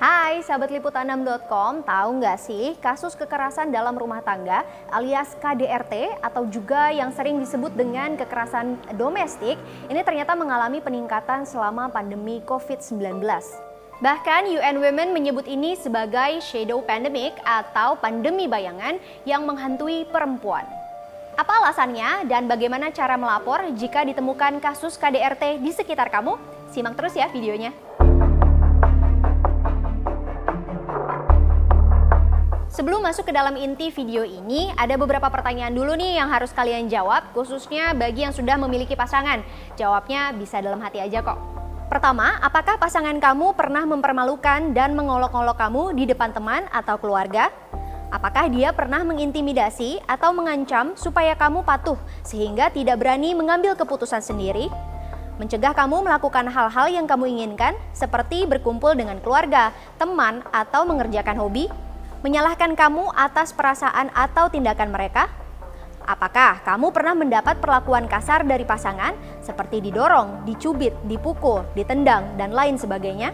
Hai sahabat liputan6.com, tahu nggak sih kasus kekerasan dalam rumah tangga alias KDRT atau juga yang sering disebut dengan kekerasan domestik ini ternyata mengalami peningkatan selama pandemi COVID-19. Bahkan UN Women menyebut ini sebagai shadow pandemic atau pandemi bayangan yang menghantui perempuan. Apa alasannya dan bagaimana cara melapor jika ditemukan kasus KDRT di sekitar kamu? Simak terus ya videonya. Sebelum masuk ke dalam inti video ini, ada beberapa pertanyaan dulu nih yang harus kalian jawab, khususnya bagi yang sudah memiliki pasangan. Jawabnya bisa dalam hati aja kok. Pertama, apakah pasangan kamu pernah mempermalukan dan mengolok-olok kamu di depan teman atau keluarga? Apakah dia pernah mengintimidasi atau mengancam supaya kamu patuh sehingga tidak berani mengambil keputusan sendiri? Mencegah kamu melakukan hal-hal yang kamu inginkan, seperti berkumpul dengan keluarga, teman, atau mengerjakan hobi? Menyalahkan kamu atas perasaan atau tindakan mereka? Apakah kamu pernah mendapat perlakuan kasar dari pasangan seperti didorong, dicubit, dipukul, ditendang, dan lain sebagainya?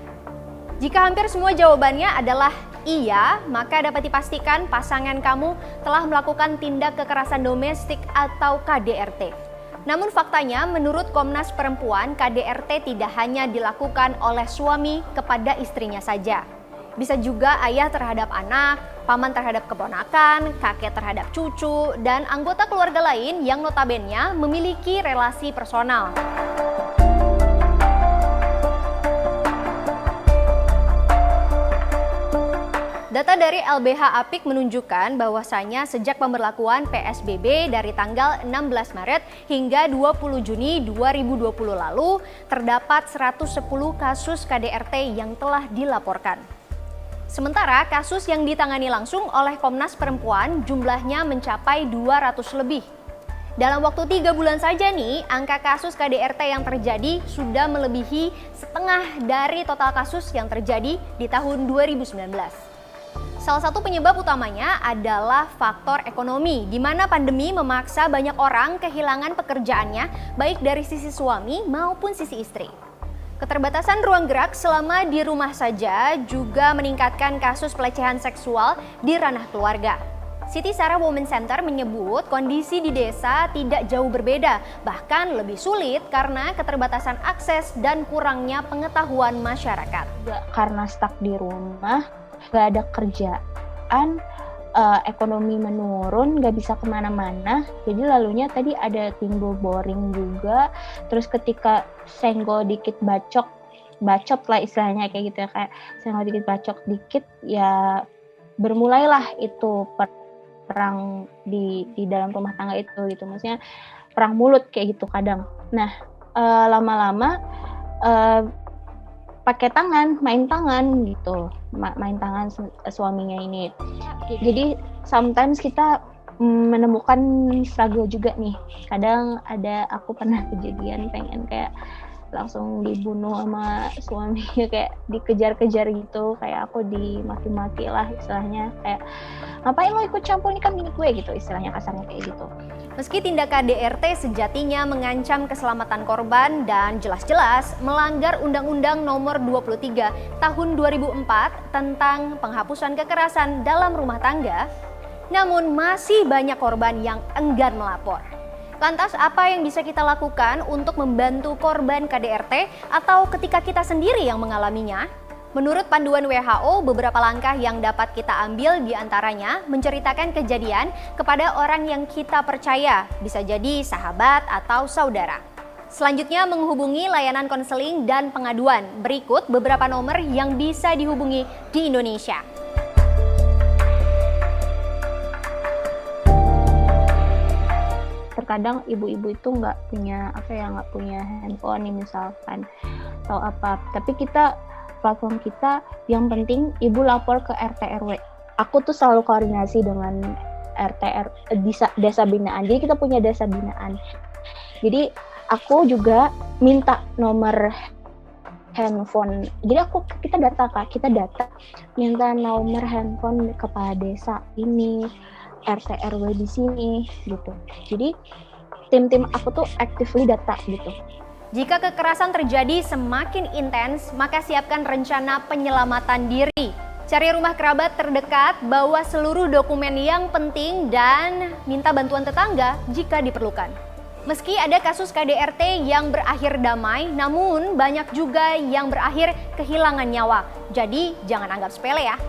Jika hampir semua jawabannya adalah iya, maka dapat dipastikan pasangan kamu telah melakukan tindak kekerasan domestik atau KDRT. Namun faktanya menurut Komnas Perempuan, KDRT tidak hanya dilakukan oleh suami kepada istrinya saja. Bisa juga ayah terhadap anak, paman terhadap keponakan, kakek terhadap cucu, dan anggota keluarga lain yang notabene memiliki relasi personal. Data dari LBH Apik menunjukkan bahwasanya sejak pemberlakuan PSBB dari tanggal 16 Maret hingga 20 Juni 2020 lalu, terdapat 110 kasus KDRT yang telah dilaporkan. Sementara kasus yang ditangani langsung oleh Komnas Perempuan jumlahnya mencapai 200 lebih. Dalam waktu 3 bulan saja nih, angka kasus KDRT yang terjadi sudah melebihi setengah dari total kasus yang terjadi di tahun 2019. Salah satu penyebab utamanya adalah faktor ekonomi, di mana pandemi memaksa banyak orang kehilangan pekerjaannya, baik dari sisi suami maupun sisi istri. Keterbatasan ruang gerak selama di rumah saja juga meningkatkan kasus pelecehan seksual di ranah keluarga. Siti Sarah Women Center menyebut kondisi di desa tidak jauh berbeda, bahkan lebih sulit karena keterbatasan akses dan kurangnya pengetahuan masyarakat. Karena stuck di rumah, gak ada kerjaan, ekonomi menurun, gak bisa kemana-mana, jadi lalunya tadi ada timbul boring juga. Terus ketika senggol dikit bacot lah istilahnya kayak gitu ya, kayak senggol dikit bacot dikit ya, bermulailah itu perang di dalam rumah tangga itu gitu, maksudnya perang mulut kayak gitu kadang. Nah lama-lama pakai tangan, main tangan gitu, main tangan suaminya ini. Jadi sometimes kita menemukan struggle juga nih. Kadang aku pernah kejadian pengen kayak langsung dibunuh sama suaminya, kayak dikejar-kejar gitu, kayak aku dimaki-maki lah istilahnya, kayak ngapain lo ikut campur, ini kan bini gue gitu, istilahnya kasarnya kayak gitu. Meski tindak KDRT sejatinya mengancam keselamatan korban dan jelas-jelas melanggar Undang-Undang Nomor 23 Tahun 2004 tentang penghapusan kekerasan dalam rumah tangga, namun masih banyak korban yang enggan melapor. Lantas apa yang bisa kita lakukan untuk membantu korban KDRT atau ketika kita sendiri yang mengalaminya? Menurut panduan WHO, beberapa langkah yang dapat kita ambil diantaranya menceritakan kejadian kepada orang yang kita percaya, bisa jadi sahabat atau saudara. Selanjutnya menghubungi layanan konseling dan pengaduan. Berikut beberapa nomor yang bisa dihubungi di Indonesia. Terkadang ibu-ibu itu nggak punya handphone nih misalkan atau apa, tapi platform kita yang penting ibu lapor ke RT RW. Aku tuh selalu koordinasi dengan desa binaan. Jadi kita punya desa binaan. Jadi aku juga minta nomor handphone. Jadi kita data minta nomor handphone kepala desa ini, RT RW di sini gitu. Jadi tim aku tuh actively data gitu. Jika kekerasan terjadi semakin intens, maka siapkan rencana penyelamatan diri. Cari rumah kerabat terdekat, bawa seluruh dokumen yang penting, dan minta bantuan tetangga jika diperlukan. Meski ada kasus KDRT yang berakhir damai, namun banyak juga yang berakhir kehilangan nyawa. Jadi jangan anggap sepele ya.